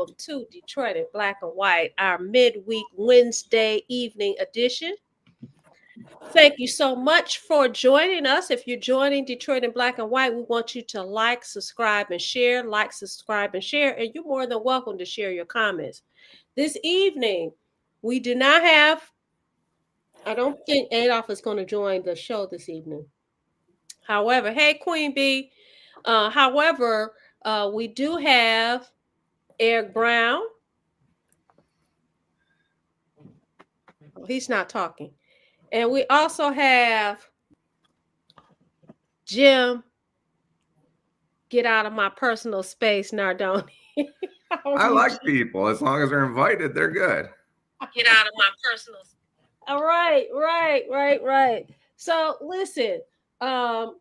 welcome to Detroit in Black and White, our midweek Wednesday evening edition. Thank you so much for joining us. If you're joining Detroit in Black and White, we want you to like, subscribe, and share. Like, subscribe, and share. And you're more than welcome to share your comments. This evening, we do not have, I don't think Adolph is going to join the show this evening. However, hey, Queen B. We do have Eric Brown. He's not talking. And we also have Jim. Get out of my personal space, Nardone. I like people. As long as they're invited, they're good. Get out of my personal space. All right. So listen, when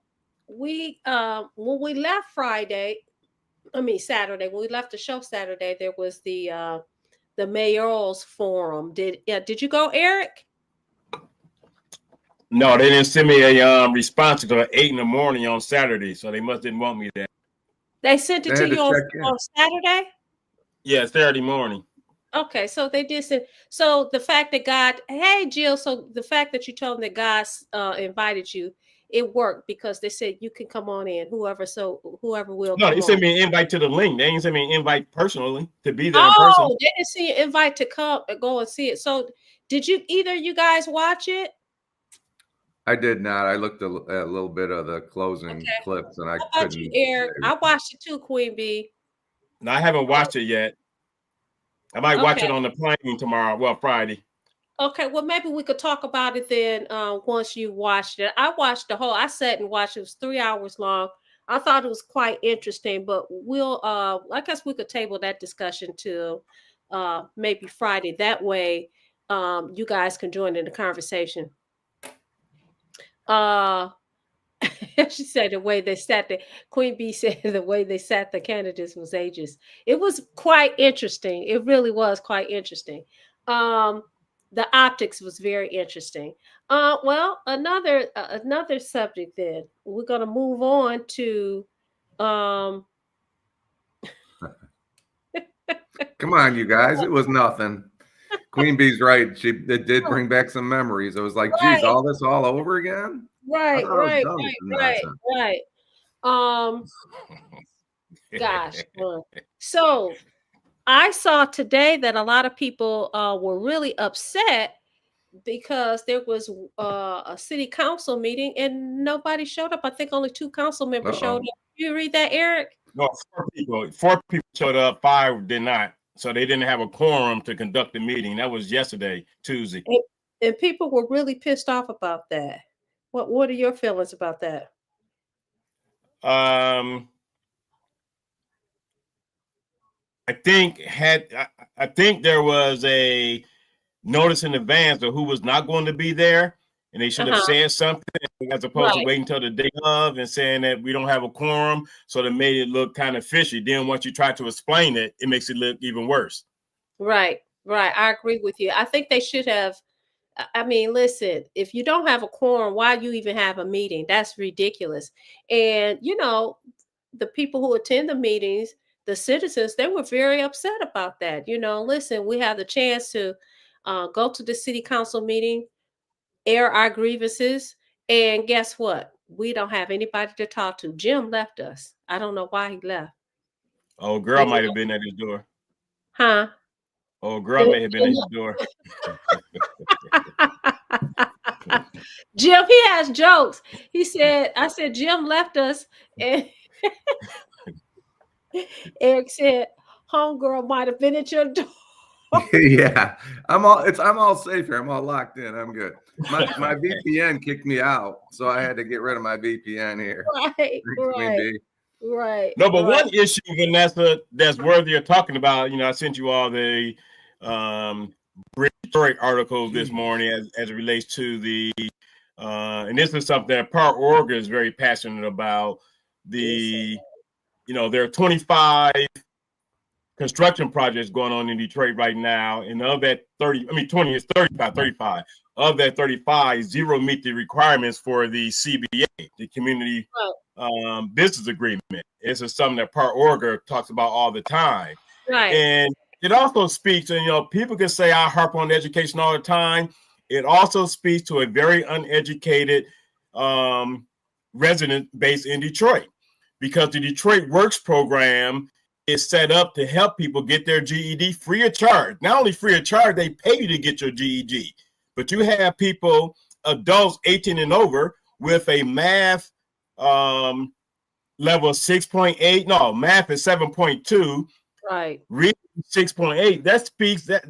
we left Saturday, when we left the show Saturday, there was the mayoral's forum. Did you go, Eric? No, they didn't send me a response until 8 in the morning on Saturday, so they didn't want me there. They sent it to you on Saturday? Yeah, Saturday morning. Okay, so they did send. So the fact that hey Jill, so the fact that you told them that God invited you, it worked because they said you can come on in, whoever will. No, they sent me an invite to the link. They didn't send me an invite personally to be there in person. Oh, they didn't see an invite to come and go and see it. So did either you guys watch it? I did not. I looked at a little bit of the closing clips, and I couldn't. You, Eric? I watched it too, Queen B. No, I haven't watched it yet. I might watch it on the plane tomorrow. Well, Friday. Okay, well, maybe we could talk about it then once you watched it. I watched I sat and watched it. It was 3 hours long. I thought it was quite interesting, but I guess we could table that discussion to maybe Friday. That way you guys can join in the conversation. She said the way they sat there. Queen B said the way they sat the candidates was ageist. It was quite interesting. It really was quite interesting. The optics was very interesting. Well, another subject then. We're gonna move on to Come on, you guys. It was nothing. Queen Bee's right. It did bring back some memories. I was like, geez, all this all over again? Right. Gosh. So I saw today that a lot of people were really upset because there was a city council meeting and nobody showed up. I think only 2 council members showed up. Did you read that, Eric? No, 4 people showed up, 5 did not. So they didn't have a quorum to conduct the meeting. That was yesterday, Tuesday. And people were really pissed off about that. What are your feelings about that? I think there was a notice in advance of who was not going to be there, and they should have said something as opposed to waiting until the day of and saying that we don't have a quorum. So they made it look kind of fishy. Then once you try to explain it, it makes it look even worse. Right. I agree with you. I think they should have. I mean, listen, if you don't have a quorum, why you even have a meeting? That's ridiculous. And, the people who attend the meetings, the citizens, they were very upset about that. Listen, we have the chance to go to the city council meeting, air our grievances, and guess what? We don't have anybody to talk to. Jim left us. I don't know why he left. Oh, girl might have been at his door. Huh? Oh, girl may have been at his door. Jim, he has jokes. I said, Jim left us, and Eric said, homegirl might have been at your door. Yeah, I'm all safe here. I'm all locked in. I'm good. My VPN kicked me out, so I had to get rid of my VPN here. Right. No, but one issue, Vanessa, that's worthy of talking about. I sent you all the story articles this morning as it relates to the and this is something that Park Oregon is very passionate about. There are 25 construction projects going on in Detroit right now, and of that 20 is 35. Of that 35, 0 meet the requirements for the CBA, the Community Business Agreement. This is something that Park Oregon talks about all the time. Right. And it also speaks, and people can say I harp on education all the time. It also speaks to a very uneducated resident base in Detroit, because the Detroit Works program is set up to help people get their GED free of charge. Not only free of charge, they pay you to get your GED. But you have people, adults 18 and over, with a math level 6.8. No, math is 7.2. Right. Reading 6.8.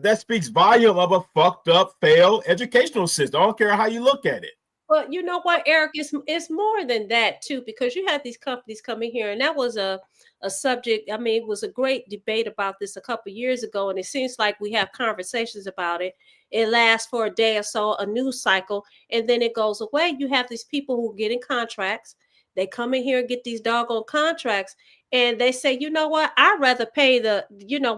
That speaks volume of a fucked up, failed educational system. I don't care how you look at it. But you know what, Eric, it's more than that too, because you have these companies coming here, and that was a subject. I mean, it was a great debate about this a couple of years ago, and it seems like we have conversations about it. It lasts for a day or so, a news cycle, and then it goes away. You have these people who get in contracts. They come in here and get these doggone contracts, and they say, you know what, I'd rather pay the,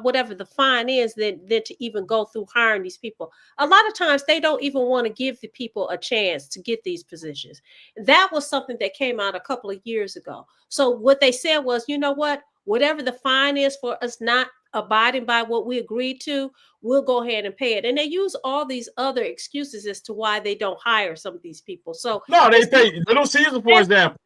whatever the fine is than to even go through hiring these people. A lot of times they don't even want to give the people a chance to get these positions. That was something that came out a couple of years ago. So what they said was, you know what, whatever the fine is for us not abiding by what we agreed to, we'll go ahead and pay it. And they use all these other excuses as to why they don't hire some of these people. So no, they pay Little Caesars, for example.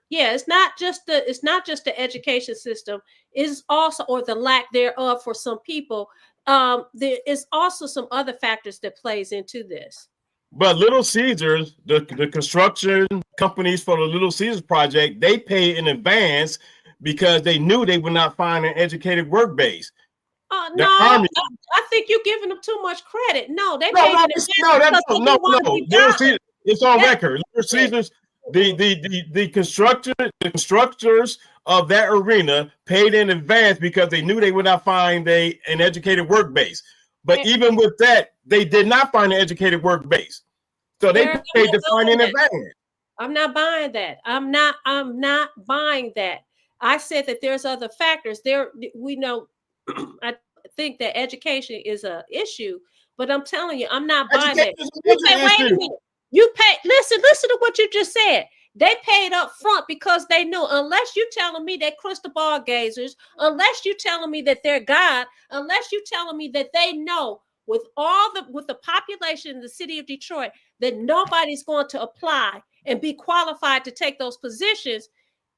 Yeah, it's not just the education system, is also, or the lack thereof for some people. There is also some other factors that plays into this. But Little Caesars, the construction companies for the Little Caesars project, they pay in advance because they knew they would not find an educated work base. No, I think you're giving them too much credit. No, they paid in advance. No. Little Caesars, it's on record. Little Caesars. The constructors of that arena paid in advance because they knew they would not find an educated work base. But even with that, they did not find an educated work base. So they paid to find in advance. I'm not buying that. I'm not buying that. I said that there's other factors. We know I think that education is an issue, but I'm telling you, I'm not buying that. Wait a minute. You pay, listen to what you just said. They paid up front because they knew, unless you're telling me they're crystal ball gazers, unless you're telling me that they're God, unless you're telling me that they know with the population in the city of Detroit that nobody's going to apply and be qualified to take those positions,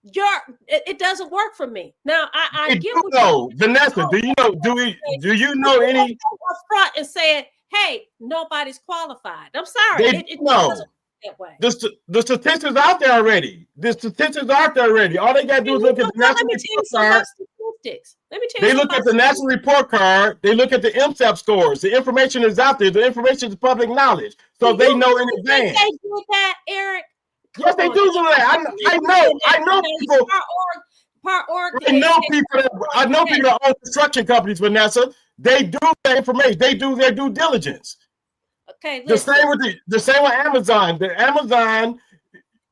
it doesn't work for me. Now I get what you Vanessa, do you know any up front and said, hey, nobody's qualified. I'm sorry. It doesn't work that way. The statistics out there already. All they got to do is look at the national report card. They look at the national report card. They look at the MSAP scores. The information is out there. The information is public knowledge. So they know in advance. They do that, Eric? Yes, they do that. I know people. I know people that own construction companies, Vanessa. They do that information. They do their due diligence. Okay. Listen. The same with Amazon. The Amazon.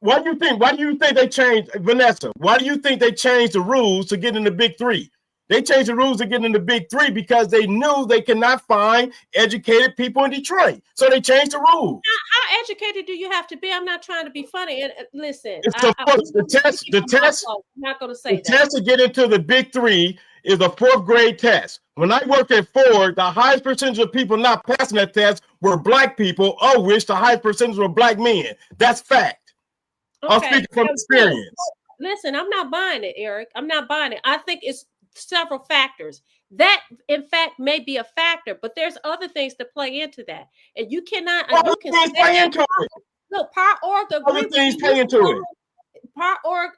Why do you think they changed, Vanessa? Why do you think they changed the rules to get in the big three? They changed the rules to get in the big three because they knew they could not find educated people in Detroit. So they changed the rules. How educated do you have to be? I'm not trying to be funny. And listen, the test. I'm not going to say the test to get into the big three is a 4th grade test. When I worked at Ford, the highest percentage of people not passing that test were black people, of which the highest percentage were black men. That's fact. Okay. I'm speaking from experience. Listen, I'm not buying it, Eric. I'm not buying it. I think it's several factors. That, in fact, may be a factor, but there's other things that play into that. And you cannot... play into it. Look, Par Org agrees things play into it. Par Org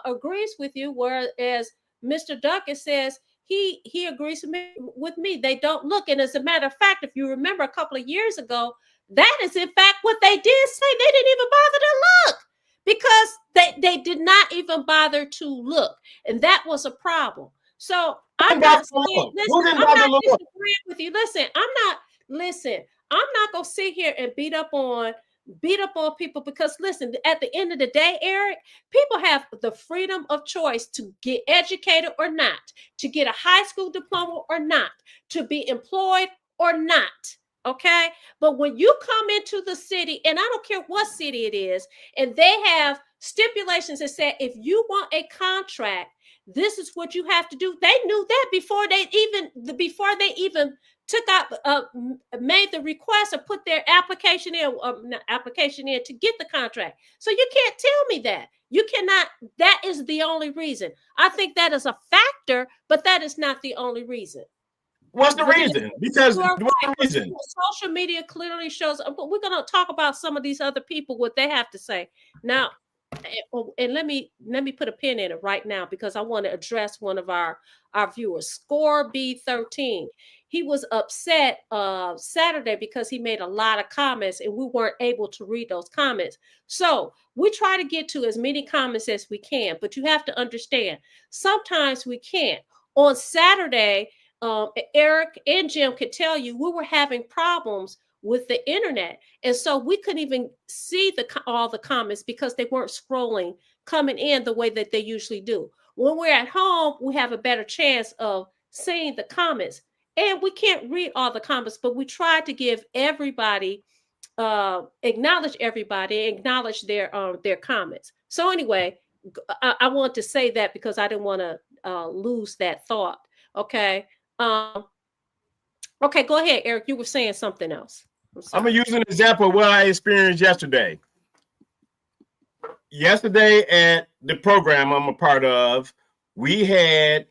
agrees with you, whereas Mr. Duncan says he agrees with me. They don't look. And as a matter of fact, if you remember a couple of years ago, that is in fact what they did say. They didn't even bother to look because they did not even bother to look. And that was a problem. So I'm not saying, listen, I'm not disagreeing with you. Listen, I'm not going to sit here and beat up on people because listen, at the end of the day, Eric, people have the freedom of choice to get educated or not, to get a high school diploma or not, to be employed or not. Okay. But when you come into the city, and I don't care what city it is, and they have stipulations that say if you want a contract, This is what you have to do. They knew that before they even took out made the request or put their application in to get the contract. So you can't tell me that. You cannot. That is the only reason. I think that is a factor, but that is not the only reason. What's the reason? Because what's the reason? Social media clearly shows, but we're going to talk about some of these other people, what they have to say. Now, and let me put a pin in it right now, because I want to address one of our viewers, Score B13. He was upset Saturday because he made a lot of comments and we weren't able to read those comments. So we try to get to as many comments as we can, but you have to understand, sometimes we can't. On Saturday, Eric and Jim could tell you we were having problems with the internet, and so we couldn't even see all the comments because they weren't scrolling coming in the way that they usually do. When we're at home, we have a better chance of seeing the comments, and we can't read all the comments, but we try to give everybody, acknowledge everybody, acknowledge their comments. So anyway, I want to say that because I didn't want to lose that thought. Okay. Okay, go ahead, Eric. You were saying something else. I'm going to use an example of what I experienced yesterday. Yesterday at the program I'm a part of, we had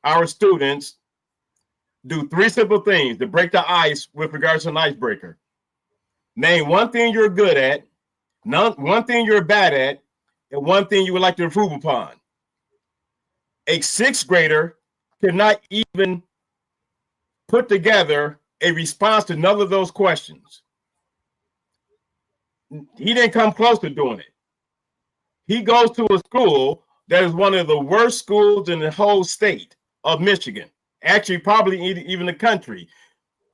our students do 3 simple things to break the ice with regards to an icebreaker. Name one thing you're good at, one thing you're bad at, and one thing you would like to improve upon. A 6th grader could not even put together a response to none of those questions. He didn't come close to doing it. He goes to a school that is one of the worst schools in the whole state of Michigan, actually probably even the country.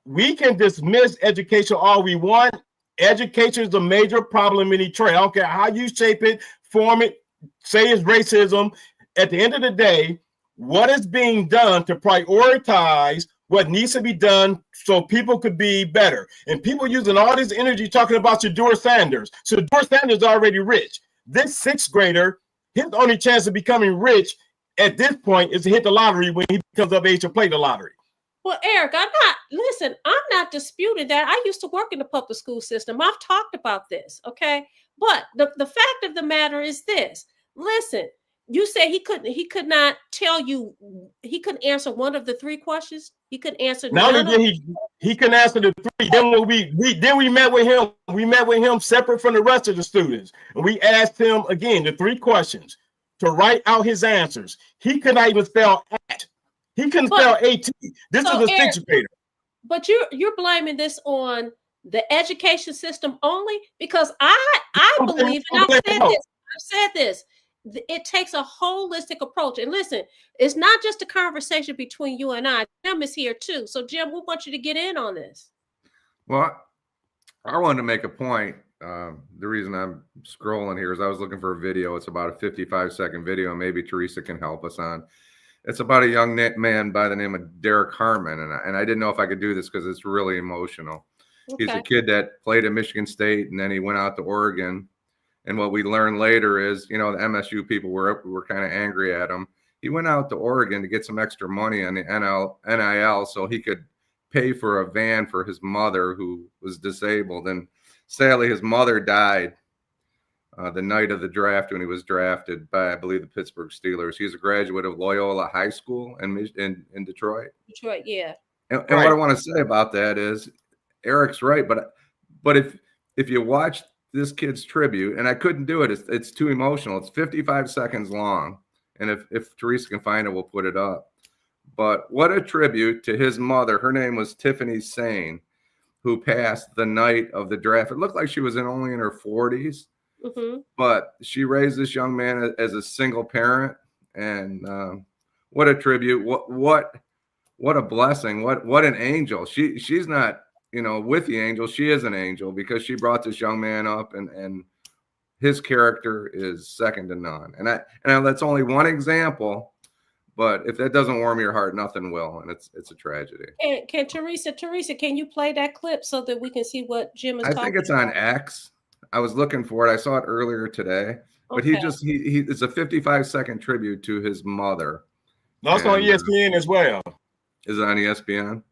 We can dismiss education all we want. Education is a major problem in Detroit. I don't care how you shape it, form it, say it's racism. At the end of the day, what is being done to prioritize what needs to be done so people could be better? And people using all this energy talking about Shedeur Sanders. So Shedeur Sanders is already rich. This 6th grader, his only chance of becoming rich at this point is to hit the lottery when he becomes of age to play the lottery. Well, Eric, I'm not disputing that. I used to work in the public school system. I've talked about this, okay? But the fact of the matter is this. Listen, you say he could not tell you, he couldn't answer one of the 3 questions. He couldn't answer. Not only did he couldn't answer the 3. Then when we met with him, separate from the rest of the students, and we asked him again the 3 questions to write out his answers. He could not even spell at. He couldn't spell AT. This is a 6th grader. But you're blaming this on the education system only, because I believe, and I've said this. It takes a holistic approach. And listen, it's not just a conversation between you and I. Jim is here too. So Jim, we want you to get in on this. Well, I wanted to make a point. The reason I'm scrolling here is I was looking for a video. It's about a 55-second video. Maybe Teresa can help us on. It's about a young man by the name of Derek Harmon. And I didn't know if I could do this because it's really emotional. Okay. He's a kid that played at Michigan State, and then he went out to Oregon. And what we learned later is, the MSU people were kind of angry at him. He went out to Oregon to get some extra money on the NIL so he could pay for a van for his mother who was disabled. And sadly, his mother died the night of the draft when he was drafted by, I believe, the Pittsburgh Steelers. He's a graduate of Loyola High School in Detroit. Detroit, yeah. And right. What I want to say about that is, Eric's right, but if you watch this kid's tribute, and I couldn't do it, it's too emotional. It's 55 seconds long, and if Teresa can find it, we'll put it up. But what a tribute to his mother. Her name was Tiffany Sane, who passed the night of the draft. It looked like she was only in her 40s, but she raised this young man as a single parent, and what a tribute! What a blessing! What an angel! She's not, with the angel. She is an angel because she brought this young man up, and his character is second to none. And that's only one example. But if that doesn't warm your heart, nothing will, and it's a tragedy. Can Teresa, can you play that clip so that we can see what Jim is talking about? I think it's on X. I was looking for it. I saw it earlier today, but Okay. he it's a 55-second tribute to his mother. That's on ESPN as well. Is it on ESPN?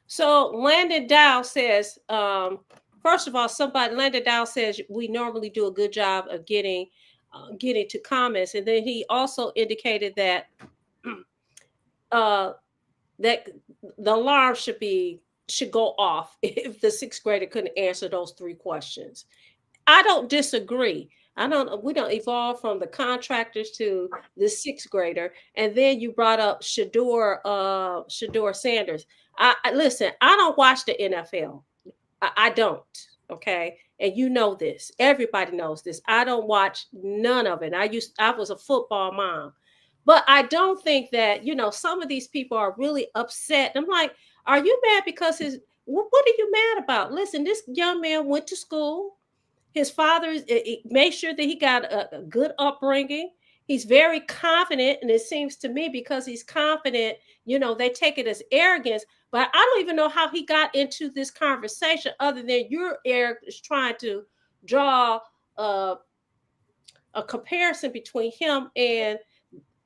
So Landon Dow says, first of all, Landon Dow says we normally do a good job of getting to comments, and then he also indicated that that the alarm should go off if the sixth grader couldn't answer those 3 questions. I don't disagree. We don't evolve from the contractors to the 6th grader. And then you brought up Shedeur Sanders. I listen, I don't watch the NFL. I don't. Okay. And you know this. Everybody knows this. I don't watch none of it. I was a football mom. But I don't think that, some of these people are really upset. I'm like, are you mad because what are you mad about? Listen, this young man went to school. His father made sure that he got a good upbringing. He's very confident. And it seems to me because he's confident, they take it as arrogance. But I don't even know how he got into this conversation other than Eric is trying to draw a comparison between him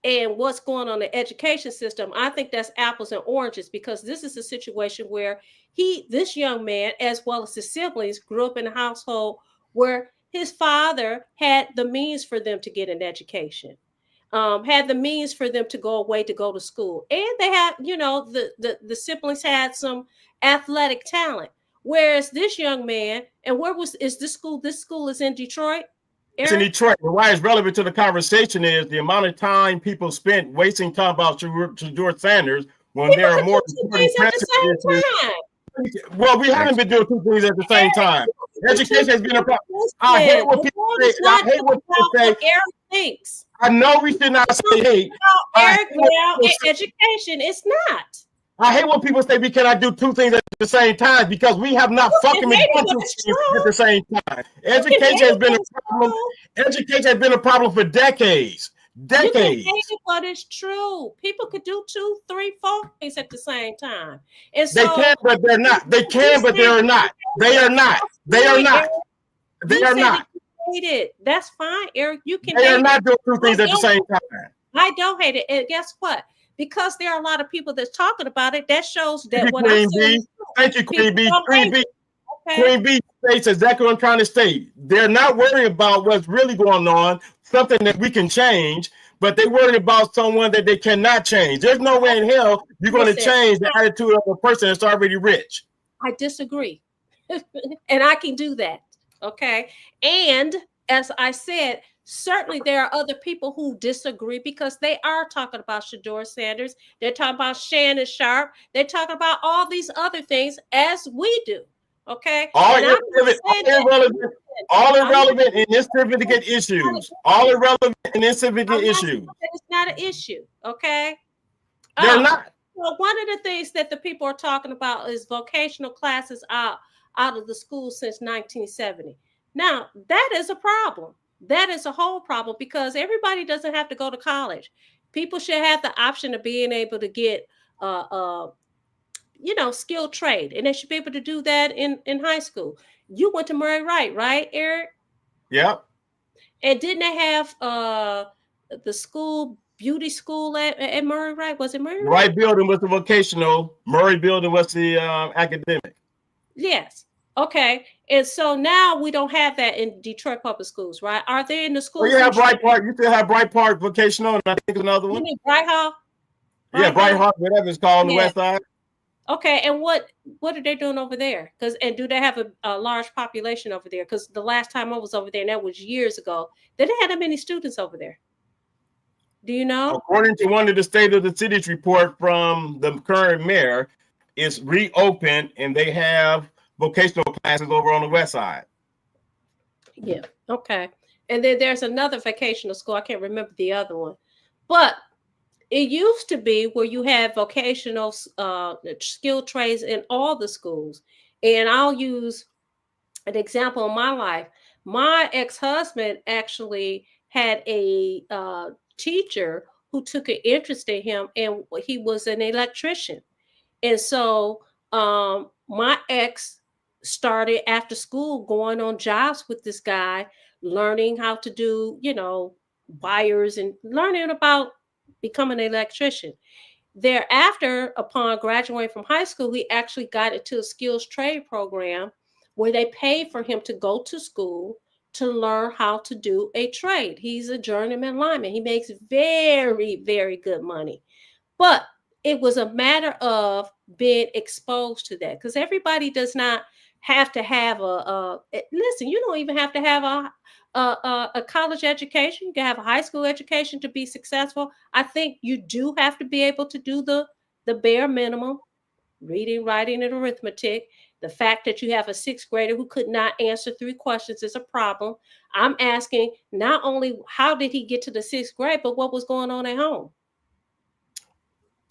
and what's going on in the education system. I think that's apples and oranges because this is a situation where this young man, as well as his siblings, grew up in a household where his father had the means for them to get an education, had the means for them to go away to go to school. And they had, the siblings had some athletic talent. Whereas this young man, and is this school? This school is in Detroit. It's in Detroit. And why it's relevant to the conversation is the amount of time people spent wasting time about Shedeur Sanders when there are more important issues. Well, we haven't been doing 2 things at the same time. Education has been a problem. I hate what people say. I hate what people say. Eric thinks. I know we should not say hate. Eric, now education, it's not. I hate when people say we cannot do 2 things at the same time because we have not fucking been doing 2 things at the same time. Education has been a problem. Education has been a problem for decades. Decades. But it's true. People could do 2, 3, 4 things at the same time. And so, they can, but they're not. They can, but they are not. They are not. They are not. They are not. Hate it. That's fine, Eric. You can. They are not doing 2 things at the same time. I don't hate it. And guess what? Because there are a lot of people that's talking about it, that shows that what I'm saying. Thank you, Queen B. Queen B states exactly what I'm trying to state. They're not worried about what's really going on, something that we can change, but they're worried about someone that they cannot change. There's no way in hell you're going to change the attitude of a person that's already rich. I disagree. And I can do that. Okay. And as I said, certainly there are other people who disagree because they are talking about Shedeur Sanders. They're talking about Shannon Sharpe. They're talking about all these other things as we do. Okay. All irrelevant and insignificant issues. All irrelevant and insignificant issues. It's not an issue. Okay. They're not. Well, one of the things that the people are talking about is vocational classes out of the school since 1970. Now, that is a problem. That is a whole problem because everybody doesn't have to go to college. People should have the option of being able to get skilled trade, and they should be able to do that in high school. You went to Murray Wright, right, Eric? Yep. And didn't they have the school beauty school at Murray Wright? Was it Murray Wright? Wright building was the vocational. Murray building was the academic. Yes. Okay. And so now we don't have that in Detroit public schools, right? Are they in the schools? Well, you have Bright Park. You still have Bright Park vocational, and I think another one. You mean Bright Hall? Bright Hall, whatever it's called on the west side. Okay, and what are they doing over there? And do they have a large population over there? Because the last time I was over there, and that was years ago, they didn't have that many students over there. Do you know? According to one of the State of the Cities report from the current mayor, it's reopened and they have vocational classes over on the west side. Yeah. Okay. And then there's another vocational school. I can't remember the other one, but it used to be where you had vocational skill trades in all the schools. And I'll use an example in my life. My ex-husband actually had a teacher who took an interest in him, and he was an electrician. And so my ex started after school going on jobs with this guy, learning how to do, wires and learning about becoming an electrician. Thereafter, upon graduating from high school, he actually got into a skills trade program where they paid for him to go to school to learn how to do a trade. He's a journeyman lineman. He makes very, very good money. But it was a matter of being exposed to that, because everybody does not have to have listen, you don't even have to have a college education. You can have a high school education to be successful. I think you do have to be able to do the bare minimum: reading, writing, and arithmetic. The fact that you have a sixth grader who could not answer 3 questions is a problem. I'm asking not only how did he get to the 6th grade, but what was going on at home?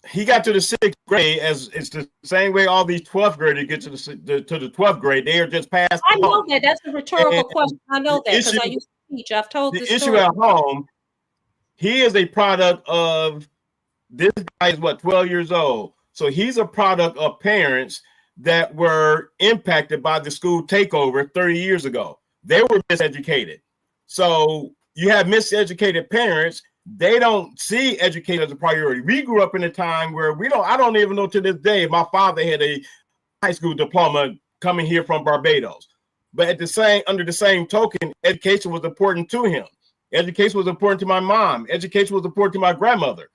He got to the 6th grade as it's the same way all these 12th graders get to the 12th grade. They are just passed. I know that. That's a rhetorical question. I know that because I used to teach. I've told the issue at home. He is a product of, this guy is 12 years old. So he's a product of parents that were impacted by the school takeover 30 years ago. They were miseducated. So you have miseducated parents. They don't see education as a priority. We grew up in a time where I don't even know to this day, my father had a high school diploma coming here from Barbados. But under the same token, education was important to him. Education was important to my mom. Education was important to my grandmother.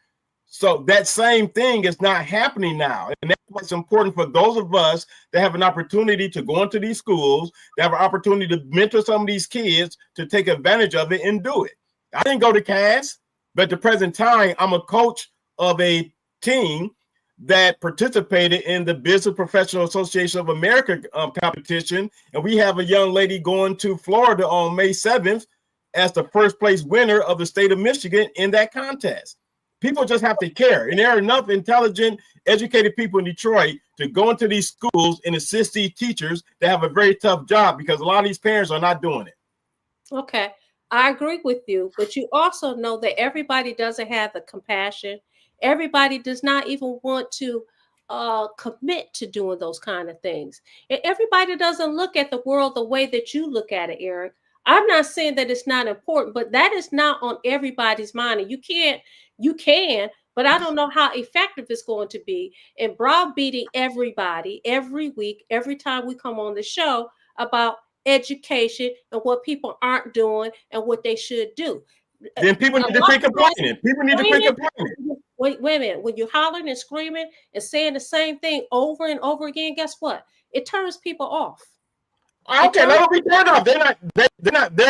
So that same thing is not happening now. And that's why it's important for those of us that have an opportunity to go into these schools, to have an opportunity to mentor some of these kids, to take advantage of it and do it. I didn't go to CAS, but at the present time, I'm a coach of a team that participated in the Business Professional Association of America competition. And we have a young lady going to Florida on May 7th as the first place winner of the state of Michigan in that contest. People just have to care. And there are enough intelligent, educated people in Detroit to go into these schools and assist these teachers that have a very tough job, because a lot of these parents are not doing it. Okay, I agree with you. But you also know that everybody doesn't have the compassion. Everybody does not even want to commit to doing those kind of things. And everybody doesn't look at the world the way that you look at it, Eric. I'm not saying that it's not important, but that is not on everybody's mind. And you can, but I don't know how effective it's going to be in browbeating everybody every week, every time we come on the show about education and what people aren't doing and what they should do. Then people need to quit complaining. People need to quit complaining. Wait a minute. When you're hollering and screaming and saying the same thing over and over again, guess what? It turns people off. Okay, let them be turned off. They're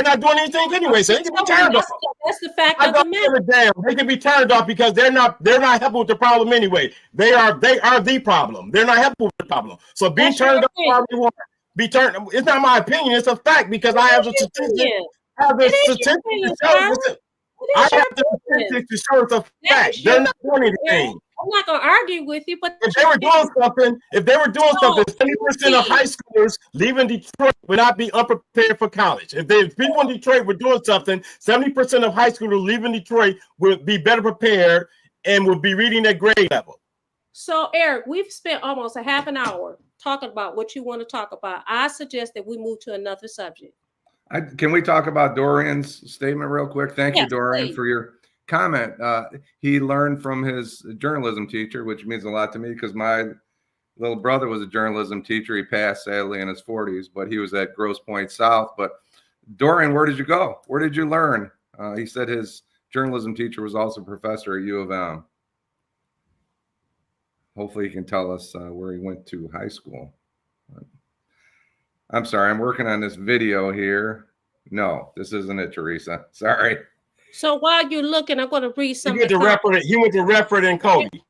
not doing anything anyway, so they can be turned off. That's the fact of the matter. They can be turned off because they're not helping with the problem anyway. They are the problem. They're not helping with the problem. So be turned off. Be turned. It's not my opinion. It's a fact, because I have a statistic. I have the statistics to show it's a fact. They're not doing anything. I'm not going to argue with you, but if they were doing something, 70% of high schoolers leaving Detroit would not be unprepared for college. If people in Detroit were doing something, 70% of high schoolers leaving Detroit would be better prepared and would be reading at grade level. So, Eric, we've spent almost a half an hour talking about what you want to talk about. I suggest that we move to another subject. Can we talk about Dorian's statement real quick? Thank you, Dorian, for your comment. He learned from his journalism teacher, which means a lot to me because my little brother was a journalism teacher. He passed sadly in his 40s, but he was at Grosse Pointe South. But Dorian, where did you go? Where did you learn? He said his journalism teacher was also a professor at U of M. Hopefully he can tell us where he went to high school. I'm sorry, I'm working on this video here. No, this isn't it, Teresa. Sorry. So while you're looking, I'm going to read something. He went to Redford and Cody.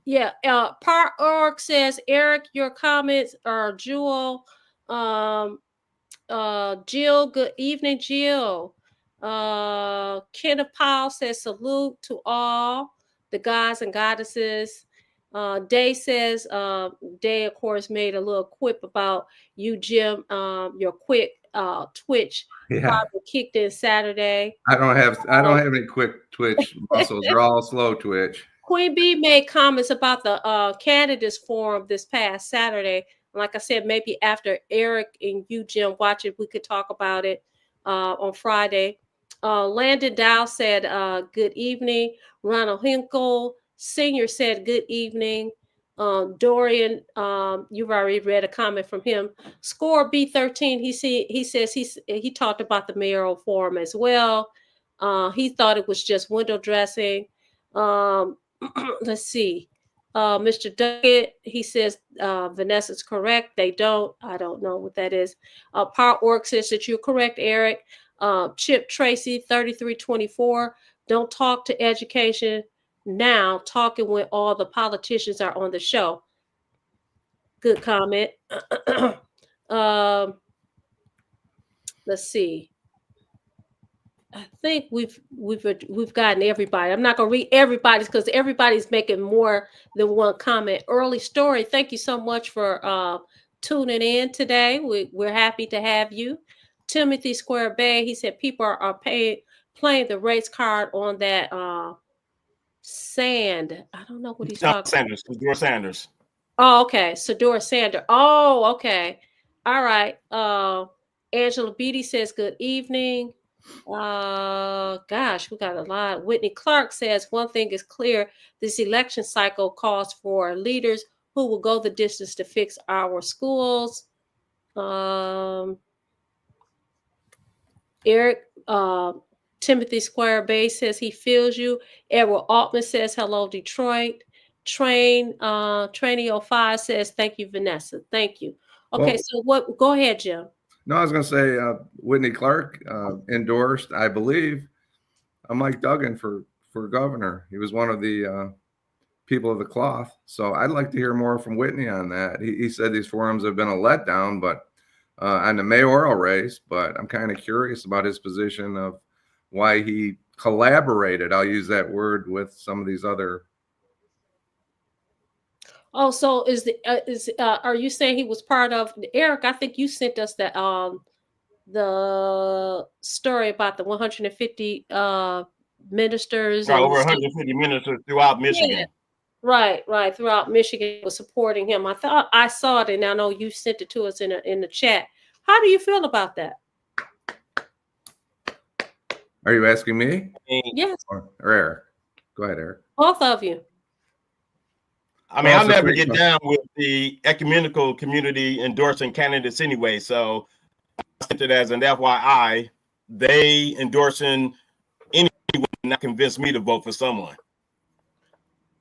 Yeah. Part Org says, Eric, your comments are Jewel. Jill, good evening, Jill. Kenneth Powell says, salute to all the gods and goddesses. Day says, Day, of course, made a little quip about you, Jim, your quick twitch. Yeah. Probably kicked in Saturday. I don't have any quick twitch muscles. They're all slow twitch. Queen Bee made comments about the candidates forum this past Saturday. Like I said, maybe after Eric and you, Jim, watch it, we could talk about it on Friday. Landon Dow said, good evening. Ronald Hinkle Sr. said, good evening. Dorian, you've already read a comment from him. Score B13, he says he talked about the mayoral forum as well. He thought it was just window dressing. Let's see. Mr. Duckett, he says Vanessa's correct. They don't. I don't know what that is. Power Org says that you're correct, Eric. Chip Tracy, 3324. Don't talk to education now, talking when all the politicians are on the show. Good comment. Let's see. I think we've gotten everybody. I'm not gonna read everybody's because everybody's making more than one comment. Early Story, thank you so much for tuning in today. We're happy to have you. Timothy Square Bay, he said people are playing the race card on that sand. I don't know what he's talking Sanders, Sador Sanders. Oh, okay. Sador Sander. Oh, okay. All right. Angela Beatty says good evening. Gosh, we got a lot. Whitney Clark says one thing is clear: this election cycle calls for leaders who will go the distance to fix our schools. Eric Timothy Square Bay says he feels you. Edward Altman says hello, Detroit. Trainee 05 says thank you, Vanessa. Thank you. Okay, Well, so what? Go ahead, Jim. No, I was going to say Whitney Clark endorsed, I believe, Mike Duggan for governor. He was one of the people of the cloth. So I'd like to hear more from Whitney on that. He said these forums have been a letdown, but on the mayoral race. But I'm kind of curious about his position of why he collaborated. I'll use that word with some of these other. Oh, so are you saying he was part of Eric? I think you sent us the story about the 150 ministers. Right, over 150 ministers throughout Michigan. Yeah. Right, throughout Michigan was supporting him. I thought I saw it, and I know you sent it to us in the chat. How do you feel about that? Are you asking me? Yes. Or Eric? Go ahead, Eric. Both of you. I mean, I'll never get down with the ecumenical community endorsing candidates anyway. So I sent it as an FYI. They endorsing anyone not convince me to vote for someone.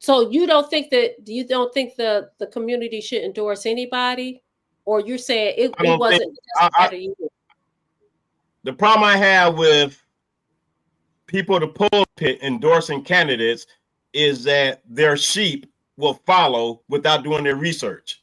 So you don't think the community should endorse anybody, or you're saying it wasn't? The problem I have with people at the pulpit endorsing candidates is that their sheep will follow without doing their research.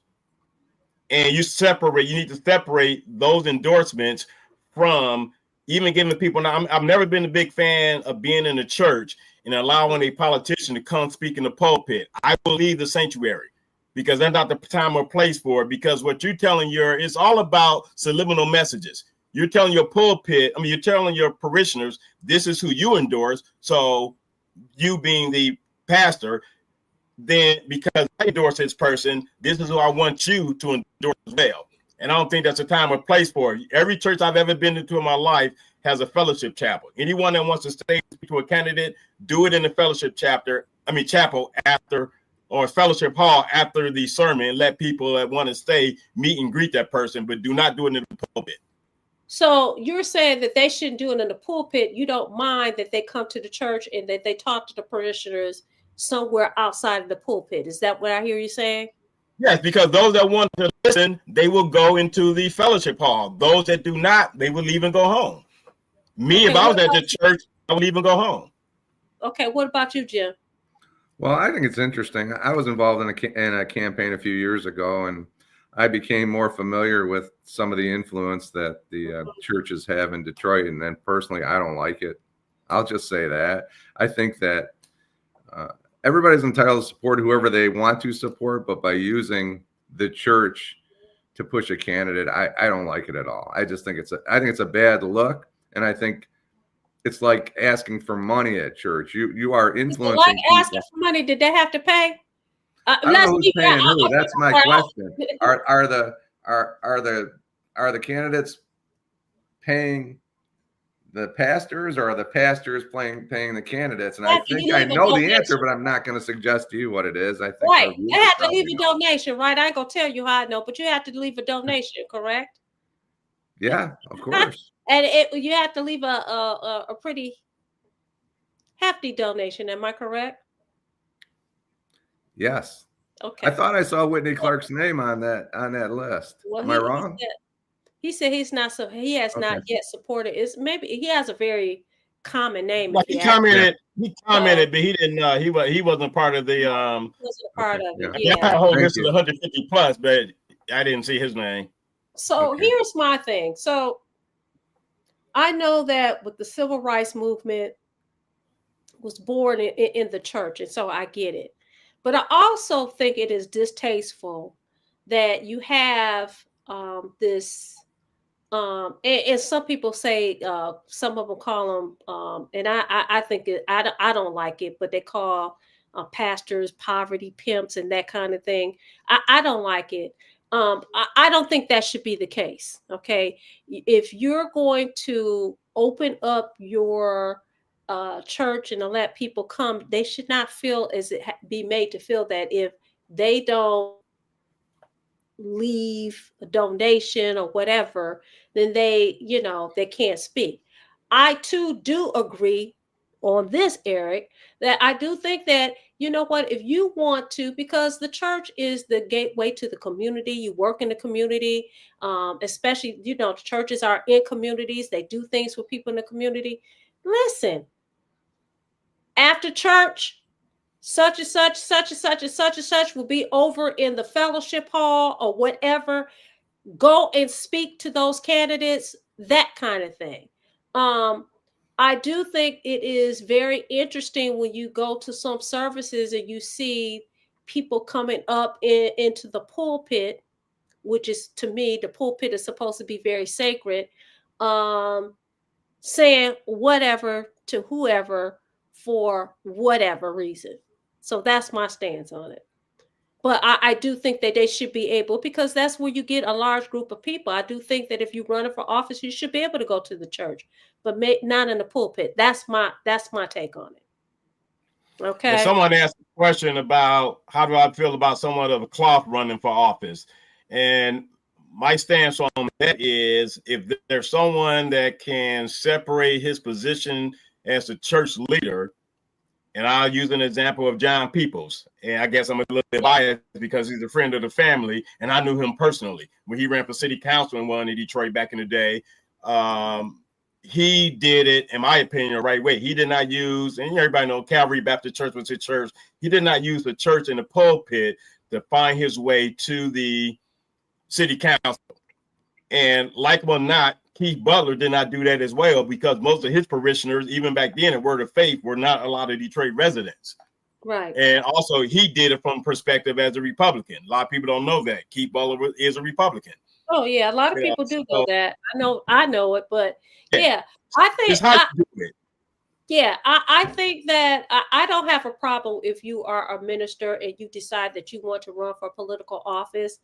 And you need to separate those endorsements from even giving people. Now, I've never been a big fan of being in a church and allowing a politician to come speak in the pulpit. I will leave the sanctuary because that's not the time or place for it. Because what you're telling it's all about subliminal messages. You're telling your pulpit, you're telling your parishioners, this is who you endorse. So you being the pastor, then because I endorse this person, this is who I want you to endorse as well. And I don't think that's a time or place for it. Every church I've ever been into in my life has a fellowship chapel. Anyone that wants to stay to a candidate, do it in the fellowship chapel after, or fellowship hall after the sermon, and let people that want to stay meet and greet that person, but do not do it in the pulpit. So you're saying that they shouldn't do it in the pulpit. You don't mind that they come to the church and that they talk to the parishioners somewhere outside of the pulpit. Is that what I hear you saying? Yes, because those that want to listen, they will go into the fellowship hall. Those that do not, they will leave and go home. Me, if I was at the church, I would even go home. Okay, what about you, Jim? Well, I think it's interesting. I was involved in a campaign a few years ago, and I became more familiar with some of the influence that the churches have in Detroit. And then personally, I don't like it. I'll just say that. I think that everybody's entitled to support whoever they want to support, but by using the church to push a candidate, I don't like it at all. I just think I think it's a bad look, and I think it's like asking for money at church. You are influencing. Like asking for money, did they have to pay? I don't Let's know who's keep paying who. okay, That's my all right. question. Are the candidates paying the pastors, or are the pastors paying the candidates? And I After think you I leave a know the answer, donation. but I'm not going to suggest to you what it is. I think Right. our You viewers have to probably leave a know. donation, right? I ain't gonna tell you how I know, but you have to leave a donation, correct? Yeah, of course. And you have to leave a pretty hefty donation. Am I correct? Yes. Okay. I thought I saw Whitney Clark's name on that list. Well, Am I wrong? he said he's not, so he has not Okay. yet supported. It's maybe he has a very common name. Well, If you he ask, commented, So- but he didn't. He wasn't part of the. he wasn't a part Okay, of it. yeah. I got a Yeah. whole Thank list of you. 150 plus, but I didn't see his name. So Okay. here's my thing. So I know that with the civil rights movement was born in the church, and so I get it. But I also think it is distasteful that you have this, and some people say, some of them call them, and I think I don't like it, but they call pastors poverty pimps and that kind of thing. I don't like it. I don't think that should be the case. Okay, if you're going to open up your church and to let people come, they should not feel as it be made to feel that if they don't leave a donation or whatever, then they can't speak. I too do agree on this, Eric, that I do think that, you know what, if you want to, because the church is the gateway to the community, you work in the community, especially, churches are in communities, they do things for people in the community. Listen, after church, such and such, such and such, and such and such will be over in the fellowship hall or whatever. Go and speak to those candidates, that kind of thing. I do think it is very interesting when you go to some services and you see people coming up into the pulpit, which is, to me, the pulpit is supposed to be very sacred, saying whatever to whoever for whatever reason. So that's my stance on it. But I do think that they should be able, because that's where you get a large group of people. I do think that if you're running for office, you should be able to go to the church, but not in the pulpit. That's my take on it. Okay. And someone asked a question about how do I feel about someone of a cloth running for office, and my stance on that is, if there's someone that can separate his position as a church leader, and I'll use an example of John Peoples. And I guess I'm a little bit biased because he's a friend of the family, and I knew him personally when he ran for city council in one in Detroit back in the day. He did it, in my opinion, the right way. He did not use, and everybody knows Calvary Baptist Church was his church. He did not use the church in the pulpit to find his way to the city council. And like or not, Keith Butler did not do that as well, because most of his parishioners, even back then at Word of Faith, were not a lot of Detroit residents. Right. And also, he did it from perspective as a Republican. A lot of people don't know that Keith Butler is a Republican. Oh yeah, a lot of people do know that. I know it, but yeah, I think it's how you do it. Yeah, I think that I don't have a problem if you are a minister and you decide that you want to run for political office.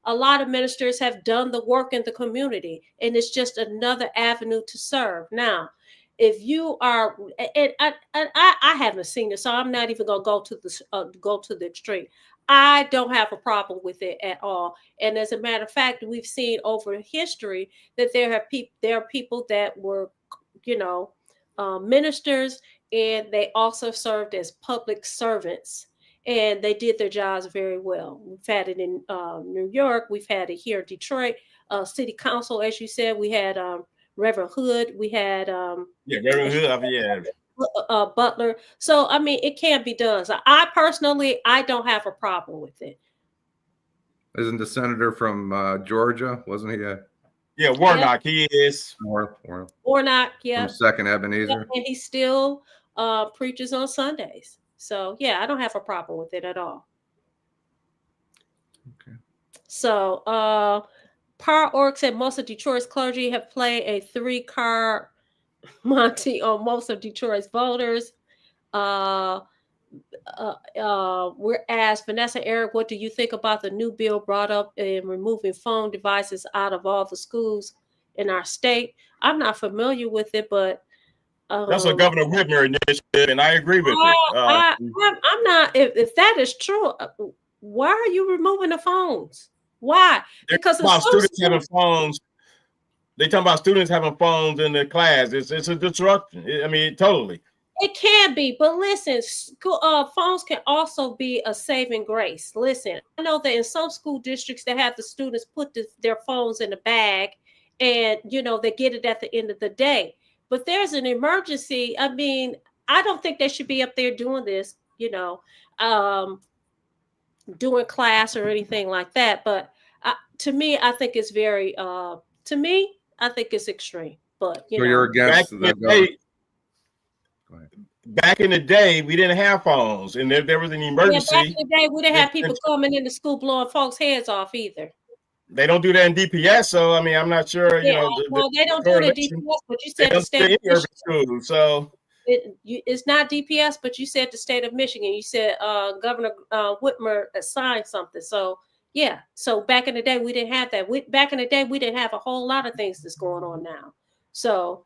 A lot of ministers have done the work in the community, and it's just another avenue to serve. Now, if you are, and I haven't seen it, so I'm not even gonna go to the extreme. I don't have a problem with it at all. And as a matter of fact, we've seen over history that there are people that were, ministers, and they also served as public servants, and they did their jobs very well. We've had it in New York. We've had it here in Detroit. City Council, as you said, we had Reverend Hood. We had Reverend Hood. Butler. So I mean, it can be done. So I personally, I don't have a problem with it. Isn't the senator from Georgia? Wasn't he? Yeah, Warnock. He is. Warnock, yeah. From Second Ebenezer. And he still preaches on Sundays. So yeah, I don't have a problem with it at all. Okay. So Power.org said most of Detroit's clergy have played a 3-card Monty on most of Detroit's voters. we're asked, Vanessa, Eric, what do you think about the new bill brought up in removing phone devices out of all the schools in our state? I'm not familiar with it, but That's a Governor Whitmer initiative, and I agree with it. I'm not. If that is true, why are you removing the phones? Why? Because about students having phones. They talking about students having phones in their class. It's a disruption. I mean, totally. It can be, but listen, phones can also be a saving grace. Listen, I know that in some school districts they have the students put their phones in a bag, and they get it at the end of the day. But there's an emergency. I mean, I don't think they should be up there doing this, doing class or anything like that. But to me, I think it's very. To me, I think it's extreme. But you're against back in the day, we didn't have phones, and there was an emergency. Yeah, back in the day, we didn't have people coming into school blowing folks' heads off either. They don't do that in DPS, so I mean, I'm not sure. Yeah, they don't do it in DPS, but you said the state of urban school, so it's not DPS, but you said the state of Michigan. You said Governor Whitmer signed something. So yeah, so back in the day, we didn't have that. Back in the day, we didn't have a whole lot of things that's going on now. So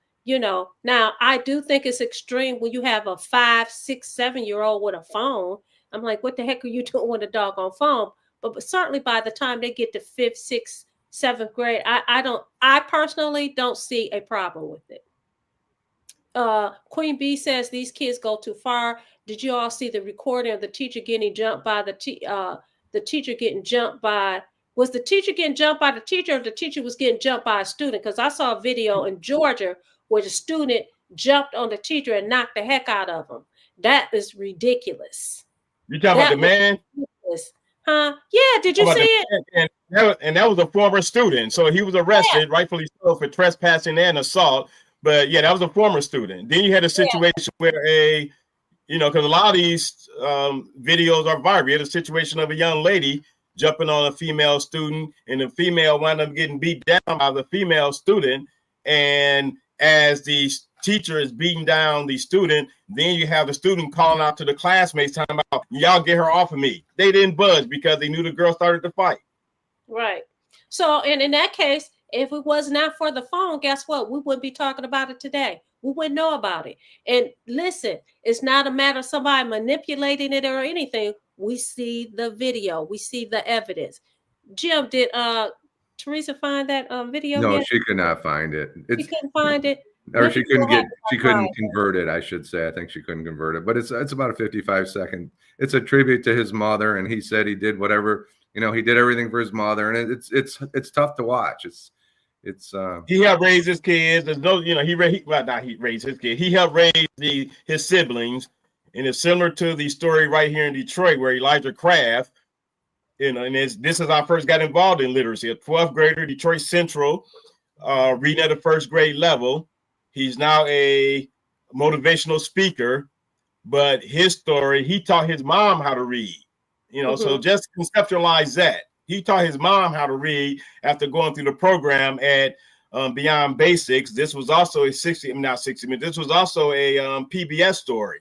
now I do think it's extreme when you have a 5, 6, 7-year-old with a phone. I'm like, what the heck are you doing with a doggone phone? But certainly by the time they get to 5th, 6th, 7th grade, I personally don't see a problem with it. Queen B says these kids go too far. Did you all see the recording of the teacher getting jumped by the teacher getting jumped by? Was the teacher getting jumped by the teacher, or the teacher was getting jumped by a student? Because I saw a video in Georgia where the student jumped on the teacher and knocked the heck out of him. That is ridiculous. You talking about the man? Ridiculous. Huh? Yeah, did you see it? And that was a former student. So he was arrested, rightfully so, for trespassing and assault. But yeah, that was a former student. Then you had a situation where because a lot of these videos are viral. You had a situation of a young lady jumping on a female student, and the female wound up getting beat down by the female student. And as the teacher is beating down the student, then you have the student calling out to the classmates talking about, y'all get her off of me. They didn't budge because they knew the girl started to fight. Right. So, and in that case, if it was not for the phone, guess what? We wouldn't be talking about it today. We wouldn't know about it. And listen, it's not a matter of somebody manipulating it or anything. We see the video. We see the evidence. Jim, did Teresa find that video? No, yet? She could not find it. She couldn't find it. Or she couldn't convert it, I should say. I think she couldn't convert it. But it's about a 55-second. It's a tribute to his mother, and he said he did whatever, he did everything for his mother, and it's tough to watch. He helped raise his kids. There's no, he raised his kids. He helped raise his siblings, and it's similar to the story right here in Detroit where Elijah Craft, and this is how I first got involved in literacy. A 12th grader, Detroit Central, reading at the first grade level. He's now a motivational speaker, but his story, he taught his mom how to read, so just conceptualize that. He taught his mom how to read after going through the program at Beyond Basics. This was also this was also a PBS story.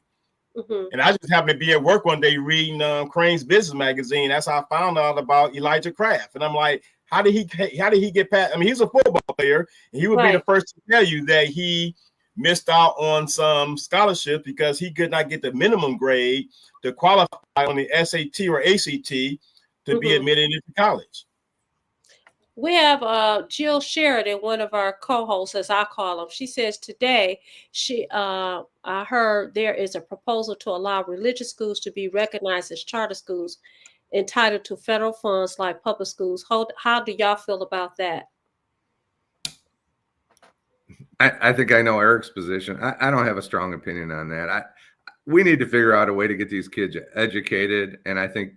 And I just happened to be at work one day reading Crane's Business Magazine. That's how I found out about Elijah Craft. And I'm like, how did he get past? I mean, he's a football player, and he would be the first to tell you that he missed out on some scholarships because he could not get the minimum grade to qualify on the SAT or ACT to be admitted into college. We have Jill Sheridan, one of our co-hosts, as I call them. She says today, I heard there is a proposal to allow religious schools to be recognized as charter schools entitled to federal funds like public schools. How do y'all feel about that? I think I know Eric's position. I don't have a strong opinion on that. We need to figure out a way to get these kids educated, and I think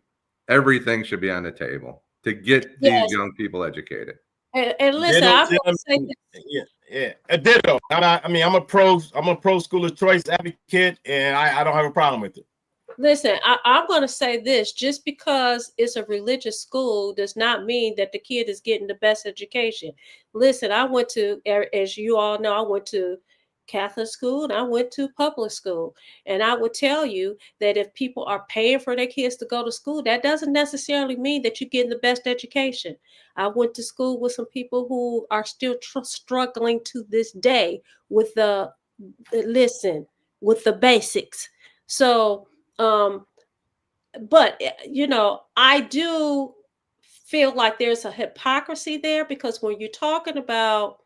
everything should be on the table to get these young people educated. And listen, I'm going to say this. A ditto. I'm a pro school of choice advocate, and I don't have a problem with it. Listen, I'm going to say this: just because it's a religious school does not mean that the kid is getting the best education. Listen, I went to, as you all know, I went to Catholic school and I went to public school. And I would tell you that if people are paying for their kids to go to school, that doesn't necessarily mean that you're getting the best education. I went to school with some people who are still struggling to this day with the basics. So, but I do feel like there's a hypocrisy there, because when you're talking about,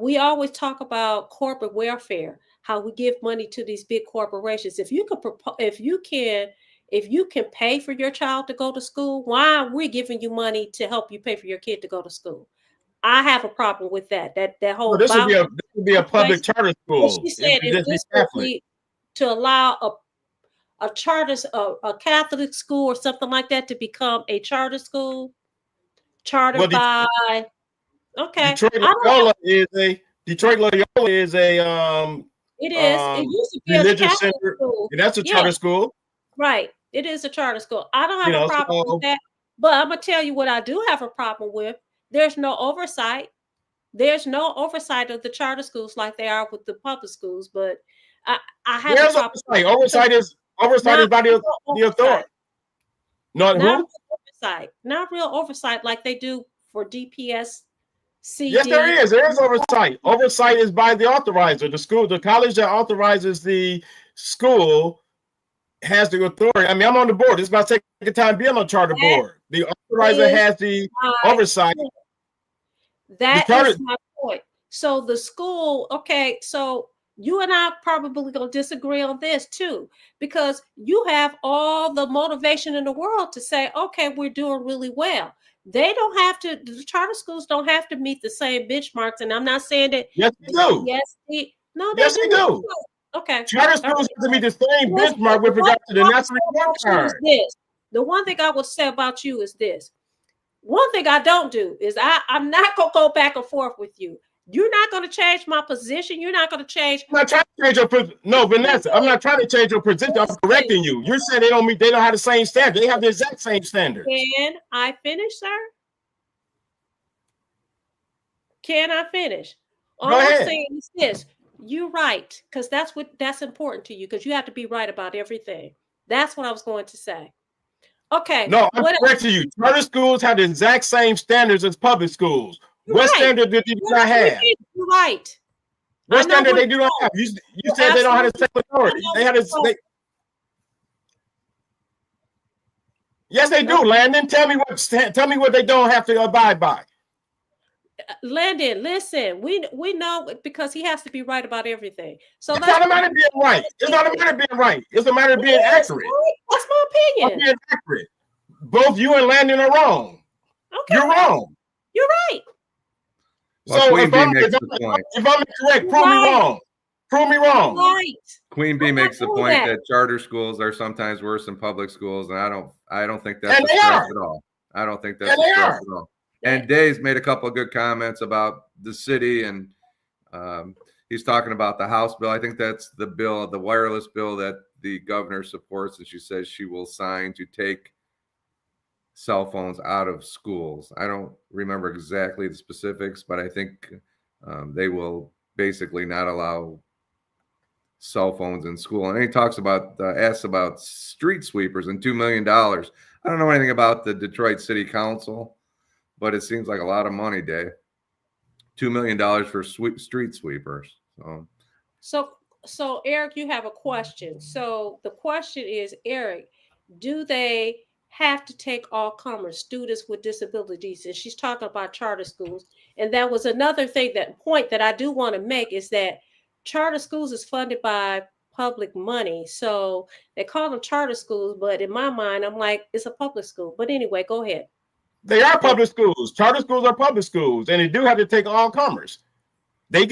we always talk about corporate welfare, how we give money to these big corporations. If you can pay for your child to go to school, why are we giving you money to help you pay for your kid to go to school? I have a problem with that. That whole. Well, this would be a public charter school. She said, "Is this to allow a Catholic school or something like that to become a charter school, chartered by?" Okay, Detroit Loyola is a. It is. It used to be religious center, and that's a charter school. Right. It is a charter school. I don't have a problem with that. But I'm gonna tell you what I do have a problem with. There's no oversight. There's no oversight of the charter schools like they are with the public schools. But I have a problem. Oversight is by the authority. Not real oversight. Not real oversight like they do for DPS. Yes, there is. There is oversight. Oversight is by the authorizer. The school, the college that authorizes the school has the authority. I mean, I'm on the board. It's my second time being on charter board. The authorizer has the oversight. That is my point. So the school, okay, so you and I probably going to disagree on this too, because you have all the motivation in the world to say, okay, we're doing really well. They don't have to, the charter schools don't have to meet the same benchmarks. And I'm not saying that. Yes, they do. Yes, they do. Okay. Charter schools have to meet the same benchmark with regard to the national report card. The one thing I would say about you is this. One thing I don't do is I'm not going to go back and forth with you. You're not going to change my position. You're not going to change. I'm not trying to change your position. No, Vanessa, I'm not trying to change your position. I'm correcting you. You're saying they don't have the same standard. They have the exact same standard. Can I finish, sir? Can I finish? All I'm saying is this. You're right, because that's important to you, because you have to be right about everything. That's what I was going to say. Okay. No, I'm correcting you. Charter schools have the exact same standards as public schools. What standard did you not have? You're right. What standard they do not have? You said they don't have the same authority. They had Yes, they do, Landon. Tell me what they don't have to abide by. Landon, listen, we know, because he has to be right about everything. So it's not a matter of being right. It's not a matter of being right. It's a matter of being accurate. That's my opinion. Being accurate. Both you and Landon are wrong. Okay. You're wrong. You're right. Well, so if I'm correct, prove me wrong. Prove me wrong. Right. Queen Bee makes the point that charter schools are sometimes worse than public schools, and I don't think that's a stress at all. I don't think that's a stress at all. And Dave's made a couple of good comments about the city, and he's talking about the House bill. I think that's the bill, the wireless bill that the governor supports, and she says she will sign to take cell phones out of schools. I don't remember exactly the specifics, but I think they will basically not allow cell phones in school. And he talks about, asks about street sweepers and $2 million. I don't know anything about the Detroit City Council, but it seems like a lot of money, Dave. $2 million for street sweepers. So Eric, you have a question. So the question is, Eric, do they have to take all comers, students with disabilities? And she's talking about charter schools. And that was another point that I do want to make, is that charter schools is funded by public money. So they call them charter schools, but in my mind, I'm like, it's a public school. But anyway, go ahead. They are public schools. Charter schools are public schools, and they do have to take all comers. They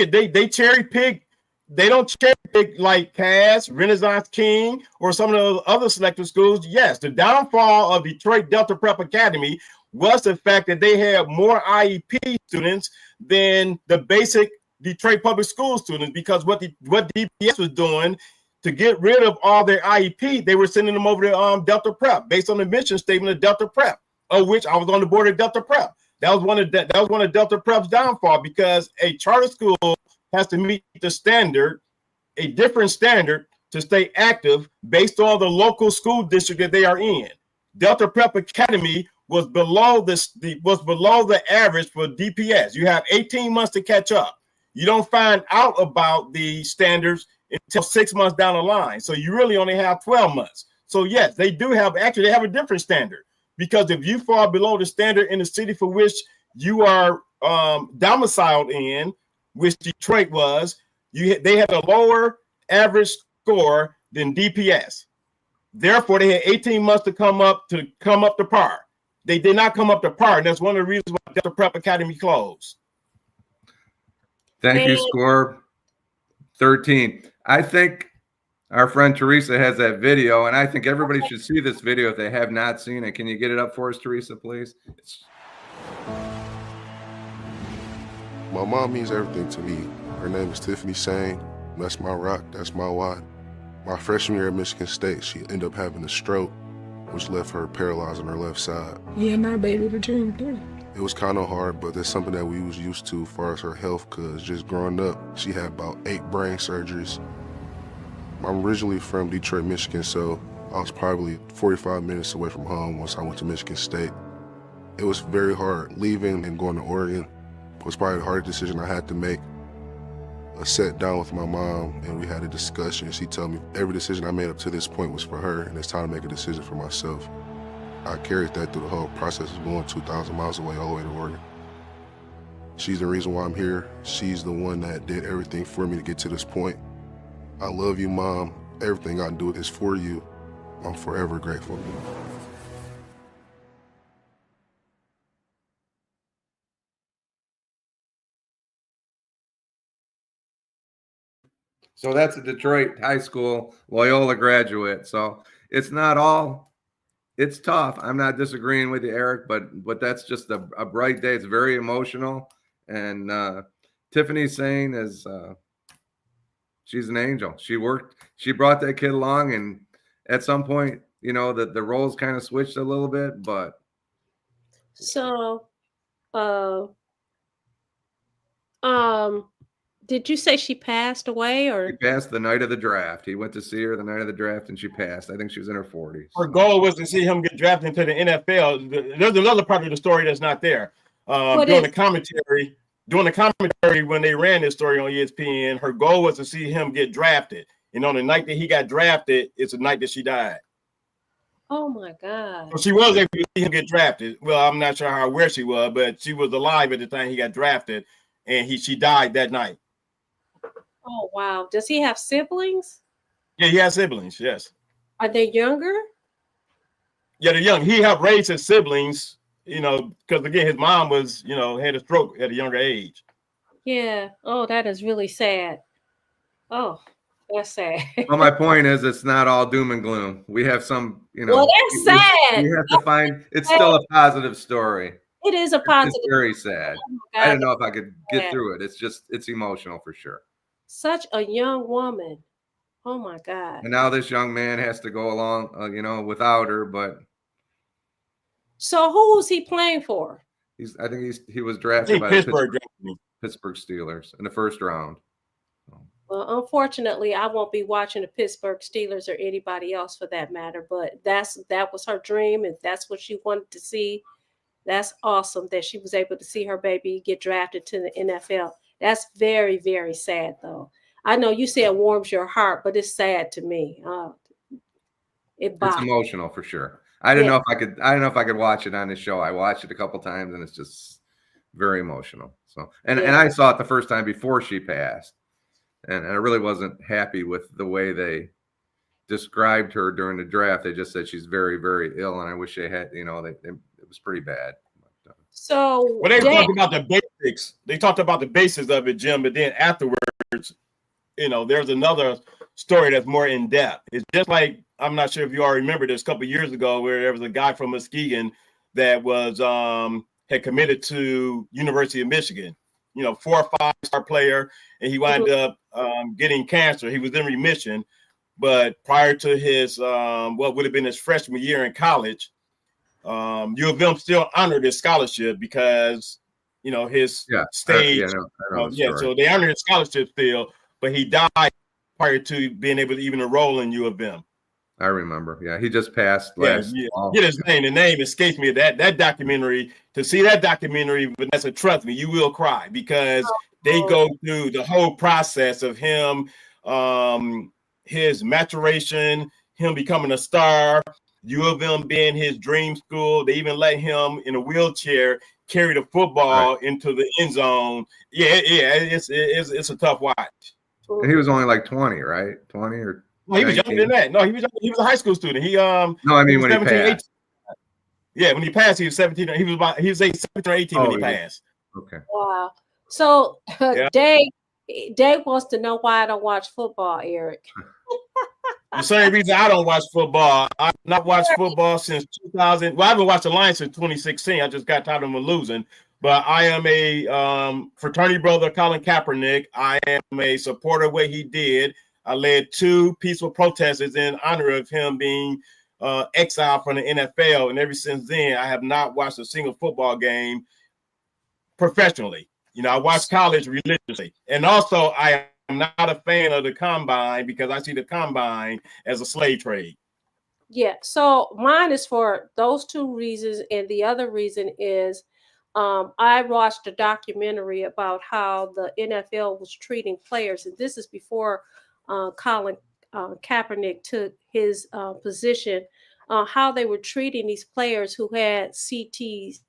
cherry pick. They don't cherry pick like Cass, Renaissance King, or some of the other selective schools. Yes, the downfall of Detroit Delta Prep Academy was the fact that they had more IEP students than the basic Detroit public school students, because what DPS was doing to get rid of all their IEP, they were sending them over to Delta Prep based on the mission statement of Delta Prep, of which I was on the board of Delta Prep. That was one of Delta Prep's downfall, because a charter school has to meet the standard, a different standard, to stay active based on the local school district that they are in. Delta Prep Academy was below the average for DPS. You have 18 months to catch up. You don't find out about the standards until 6 months down the line. So you really only have 12 months. So yes, they have a different standard, because if you fall below the standard in the city for which you are domiciled in, which Detroit was, they had a lower average score than DPS. Therefore, they had 18 months to come up to par. They did not come up to par, and that's one of the reasons why Delta Prep Academy closed. Thank you, score 13. I think our friend Teresa has that video, and I think everybody should see this video if they have not seen it. Can you get it up for us, Teresa, please? My mom means everything to me. Her name is Tiffany Sane. That's my rock. That's my why. My freshman year at Michigan State, she ended up having a stroke, which left her paralyzed on her left side. Yeah, my baby the dream too. It was kind of hard, but that's something that we was used to as far as her health, because just growing up, she had about 8 brain surgeries. I'm originally from Detroit, Michigan, so I was probably 45 minutes away from home once I went to Michigan State. It was very hard. Leaving and going to Oregon was probably the hardest decision I had to make. I sat down with my mom and we had a discussion. She told me every decision I made up to this point was for her, and it's time to make a decision for myself. I carried that through the whole process of going 2,000 miles away all the way to Oregon. She's the reason why I'm here. She's the one that did everything for me to get to this point. I love you, Mom. Everything I do is for you. I'm forever grateful. So that's a Detroit high school Loyola graduate. So it's not all, it's tough. I'm not disagreeing with you, Eric, but that's just a bright day. It's very emotional. And Tiffany Sane is, she's an angel. She brought that kid along, and at some point, you know, the roles kind of switched a little bit, but. So, did you say she passed away, or? She passed the night of the draft. He went to see her the night of the draft, and she passed. I think she was in her 40s. Her goal was to see him get drafted into the NFL. There's another part of the story that's not there. During the commentary when they ran this story on ESPN, her goal was to see him get drafted. And on the night that he got drafted, it's the night that she died. Oh my God. So she was able to see him get drafted. Well, I'm not sure where she was, but she was alive at the time he got drafted, and she died that night. Oh wow. Does he have siblings? Yeah, he has siblings, yes. Are they younger? Yeah, they're young. He helped raise his siblings, you know, because again, his mom was, you know, had a stroke at a younger age. Yeah. Oh, that is really sad. Oh, that's sad. Well, my point is, it's not all doom and gloom. We have some, you know. Well, that's sad. We have to find. It's still a positive story. It is a positive. It's very sad. Oh I don't know if I could get through it. It's emotional for sure. Such a young woman. Oh my God. And now this young man has to go along, you know, without her. But so who was he playing for? I think he was drafted by Pittsburgh Steelers in the first round. Well, unfortunately, I won't be watching the Pittsburgh Steelers or anybody else for that matter. But that was her dream, and that's what she wanted to see. That's awesome that she was able to see her baby get drafted to the NFL. That's very, very sad, though. I know you say it warms your heart, but it's sad to me. It's emotional for sure. I don't know if I could watch it on this show. I watched it a couple times, and it's just very emotional. So, and I saw it the first time before she passed, and I really wasn't happy with the way they described her during the draft. They just said she's very, very ill, and I wish they had, you know, it was pretty bad. So when they talked about the basics, they talked about the basics of it, Jim, but then afterwards, you know, there's another story that's more in depth. It's just like, I'm not sure if you all remember this, a couple of years ago where there was a guy from Muskegon that was had committed to University of Michigan, you know, 4 or 5-star player, and he wound up getting cancer. He was in remission, but prior to his what would have been his freshman year in college, U of M still honored his scholarship because his Yeah, stage. I know the Yeah, story. so they honored his scholarship still, but he died prior to being able to even enroll in U of M. I remember. Yeah, he just passed Yeah, last. get his name. The name escapes me. That documentary. To see that documentary, Vanessa, trust me, you will cry because they go through the whole process of him, his maturation, him becoming a star, U of M being his dream school. They even let him in a wheelchair carry the football into the end zone. Yeah, it's a tough watch. And he was only like 20, right? 20 or No, he was 19? younger than that. No, he was a high school student. No, I mean was when he 17, 18. passed. Yeah, when he passed, he was 17. He was 17 or 18 when he passed. Okay. Wow. So Yeah. Dave wants to know why I don't watch football, Eric. The same reason I don't watch football. I've not watched football since 2000. Well, I haven't watched the Lions since 2016. I just got tired of them losing. But I am a fraternity brother of Colin Kaepernick. I am a supporter of what he did. I led 2 peaceful protests in honor of him being exiled from the NFL. And ever since then, I have not watched a single football game professionally. I watch college religiously. And also, I am not a fan of the combine because I see the combine as a slave trade. Yeah. So mine is for those 2 reasons. And the other reason is I watched a documentary about how the NFL was treating players. And this is before Colin Kaepernick took his position, how they were treating these players who had CTE.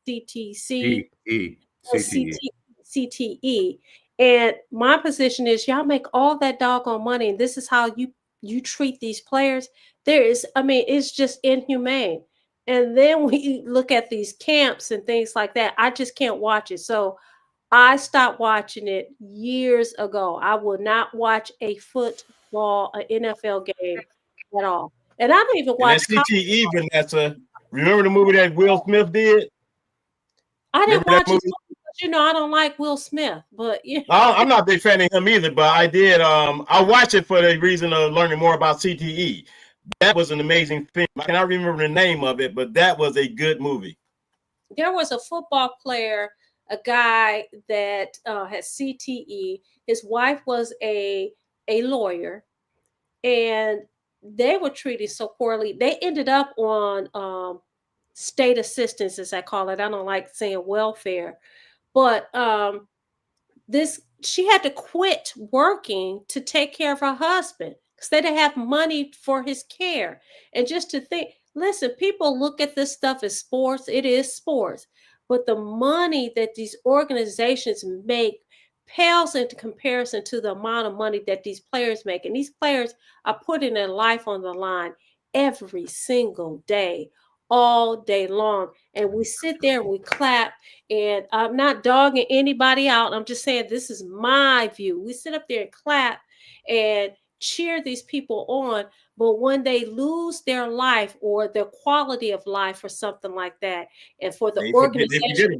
And my position is y'all make all that doggone money, and this is how you treat these players. It's just inhumane. And then we look at these camps and things like that. I just can't watch it. So I stopped watching it years ago. I will not watch an NFL game at all. And I don't even watch CTE, Vanessa. Remember the movie that Will Smith did? I didn't watch it. I don't like Will Smith, but yeah. I'm not a big fan of him either, but I did. I watched it for the reason of learning more about CTE. That was an amazing film. I cannot remember the name of it, but that was a good movie. There was a football player, a guy that has CTE. His wife was a lawyer, and they were treated so poorly. They ended up on state assistance, as I call it. I don't like saying welfare, but she had to quit working to take care of her husband because they didn't have money for his care. And just to think, listen, people look at this stuff as sports. It is sports, but the money that these organizations make pales into comparison to the amount of money that these players make. And these players are putting their life on the line every single day, all day long. And we sit there and we clap, and I'm not dogging anybody out. I'm just saying this is my view. We sit up there and clap and cheer these people on. But when they lose their life or their quality of life or something like that, and for the organization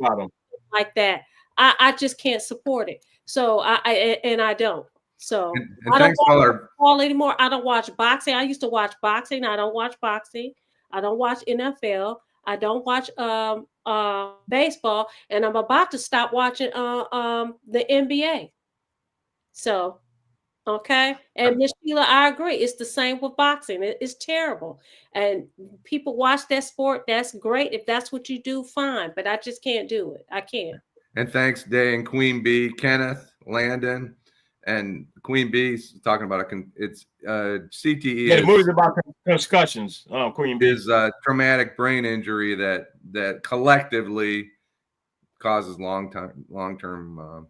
like that, I just can't support it. So I don't. So and I don't watch football anymore. I don't watch boxing. I used to watch boxing. I don't watch boxing. I don't watch NFL. I don't watch baseball, and I'm about to stop watching the NBA. So, okay. And Ms. Sheila, I agree. It's the same with boxing. It's terrible. And people watch that sport. That's great. If that's what you do, fine. But I just can't do it. I can't. And thanks, Day and Queen Bee, Kenneth, Landon, and Queen Bee's talking about it's CTE. Yeah, the movie's about concussions. Queen Bee is a traumatic brain injury that collectively causes long-term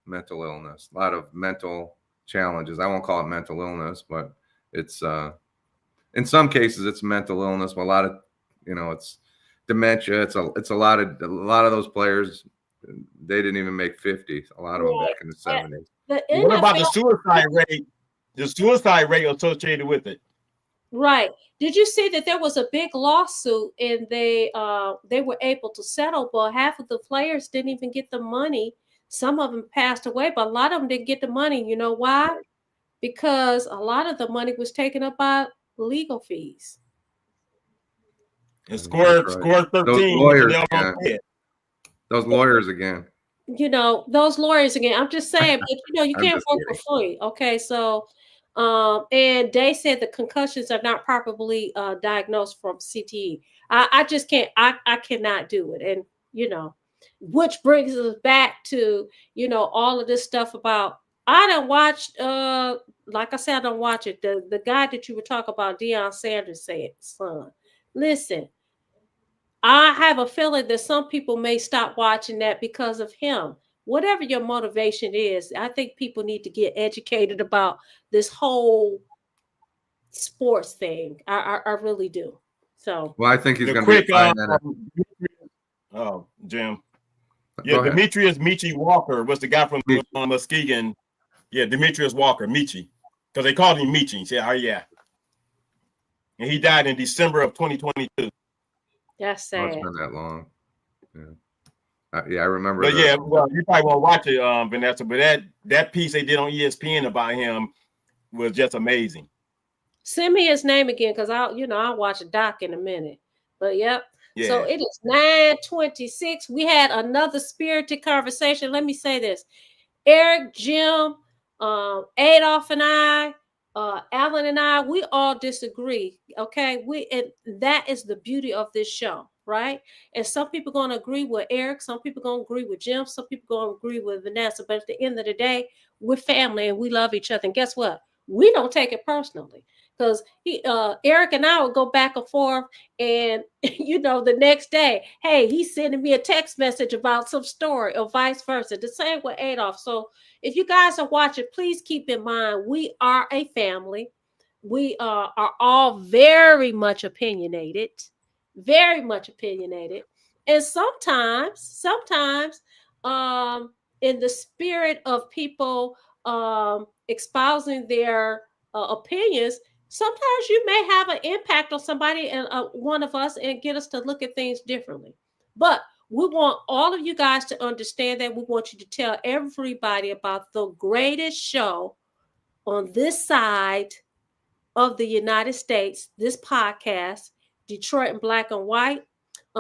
mental illness. A lot of mental challenges. I won't call it mental illness, but it's in some cases it's mental illness. But a lot of it's dementia. It's a lot of those players. They didn't even make 50. A lot of them back in the 70s. What about the suicide rate? The suicide rate associated with it. Right. Did you see that there was a big lawsuit and they were able to settle, but half of the players didn't even get the money. Some of them passed away, but a lot of them didn't get the money. You know why? Because a lot of the money was taken up by legal fees. And score 13. Those lawyers again. you know, those lawyers again. I'm just saying, but you know, you I'm can't just work for kidding. free. Okay, so and they said the concussions are not properly diagnosed from CTE. I just can't. I cannot do it, and you know, which brings us back to you know all of this stuff about. I don't watch. Like I said, I don't watch it. The guy that you were talking about, Deion Sanders, said, "Son, listen." I have a feeling that some people may stop watching that because of him. Whatever your motivation is, I think people need to get educated about this whole sports thing. I really do. So, Well, I think he's The going to be quick, fine at it. oh, Jim. Yeah, Go ahead. Demetrius Michi Walker was the guy from Michi. Muskegon. Yeah, Demetrius Walker, Michi. Because they called him Michi. He said, oh, yeah. And he died in December of 2022. that's Oh, it's sad. been that long. Yeah, I remember. But yeah, well, you probably won't watch it, Vanessa. But that piece they did on ESPN about him was just amazing. Send me his name again because I'll watch a doc in a minute. But yep. Yeah. So it is 9:26. We had another spirited conversation. Let me say this. Eric, Jim, Adolph and I, Alan and I, we all disagree. Okay. And that is the beauty of this show, right? And some people going to agree with Eric, some people going to agree with Jim, some people going to agree with Vanessa. But at the end of the day, we're family and we love each other. And guess what? We don't take it personally. Because Eric and I would go back and forth, and you know, the next day, hey, he's sending me a text message about some story, or vice versa. The same with Adolph. So if you guys are watching, please keep in mind we are a family. We are all very much opinionated, and sometimes, in the spirit of people espousing their opinions. Sometimes you may have an impact on somebody and one of us and get us to look at things differently. But we want all of you guys to understand that. We want you to tell everybody about the greatest show on this side of the United States, this podcast, Detroit in Black and White.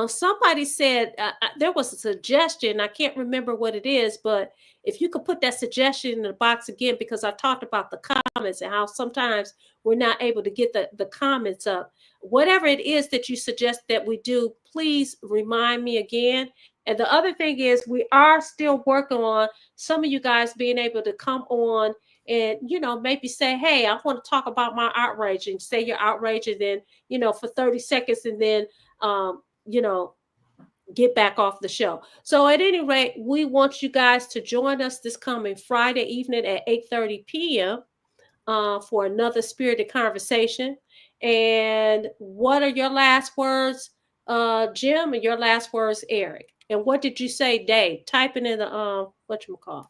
Somebody said there was a suggestion. I can't remember what it is, but if you could put that suggestion in the box again, because I talked about the comments and how sometimes we're not able to get the comments up. Whatever it is that you suggest that we do, please remind me again. And the other thing is we are still working on some of you guys being able to come on and, you know, maybe say, hey, I want to talk about my outrage, and say your outrage, and then, you know, for 30 seconds, and then, you know, get back off the show. So at any rate, we want you guys to join us this coming Friday evening at 8:30 p.m. For another spirited conversation. And what are your last words, Jim, and your last words, Eric? And what did you say, Dave? Type it in the whatchamacallit.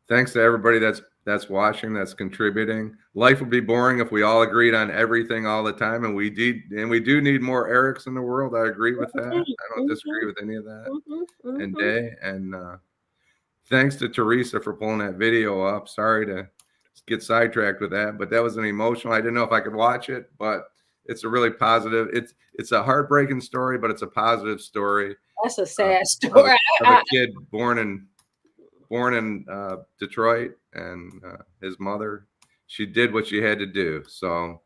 Thanks to everybody that's watching, that's contributing. Life would be boring if we all agreed on everything all the time, and we do need more Erics in the world. I agree with that. I don't disagree with any of that. And Day, and thanks to Teresa for pulling that video up. Sorry to get sidetracked with that, but that was an emotional. I didn't know if I could watch it, but it's a really positive. It's a heartbreaking story, but it's a positive story. That's a sad story. Of a kid born in Detroit, and his mother, she did what she had to do. So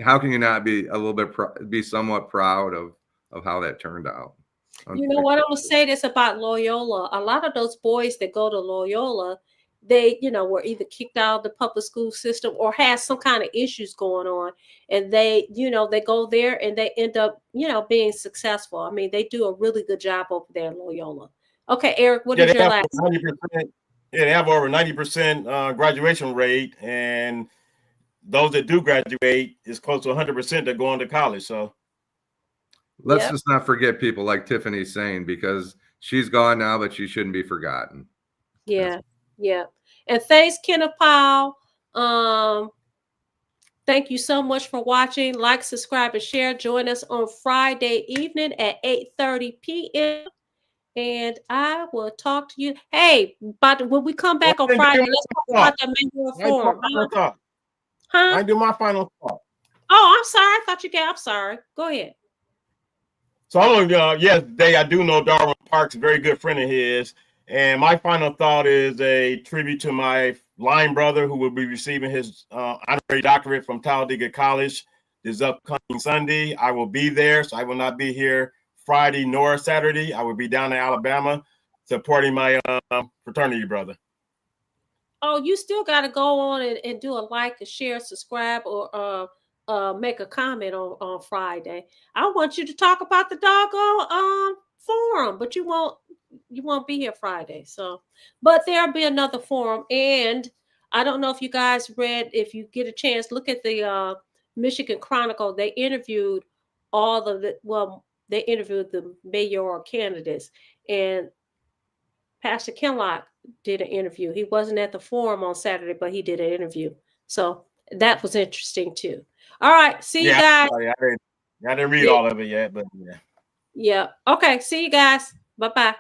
how can you not be a little bit be somewhat proud of how that turned out? You know what, I'm gonna say this about Loyola. A lot of those boys that go to Loyola, they, you know, were either kicked out of the public school system or had some kind of issues going on, and they, you know, they go there and they end up, you know, being successful. I mean, they do a really good job over there in Loyola. Okay, Eric, what is your last? 90%, they have over 90% graduation rate, and those that do graduate is close to 100% that go on to college. So let's just not forget people like Tiffany saying, because she's gone now, but she shouldn't be forgotten. Yeah. And thanks, Kenneth Powell. Thank you so much for watching. Like, subscribe, and share. Join us on Friday evening at 8:30 p.m. And I will talk to you. Hey, but when we come back on Friday, let's talk about the manual form. I do my final thought. Oh, I'm sorry. I thought you got. I'm sorry. Go ahead. So, yes, Day, I do know Darwin Parks, a very good friend of his. And my final thought is a tribute to my line brother, who will be receiving his honorary doctorate from Talladega College this upcoming Sunday. I will be there, so I will not be here Friday nor Saturday. I will be down in Alabama supporting my fraternity brother. Oh, you still got to go on and do a like, a share, subscribe, or make a comment on Friday. I want you to talk about the doggone forum, but you won't be here Friday. So, but there'll be another forum, and I don't know if you guys read. If you get a chance, look at the Michigan Chronicle. They interviewed they interviewed the mayoral candidates, and Pastor Kinlock did an interview. He wasn't at the forum on Saturday, but he did an interview. So that was interesting too. All right. See you guys. I didn't read all of it yet, but yeah. Yeah. Okay. See you guys. Bye-bye.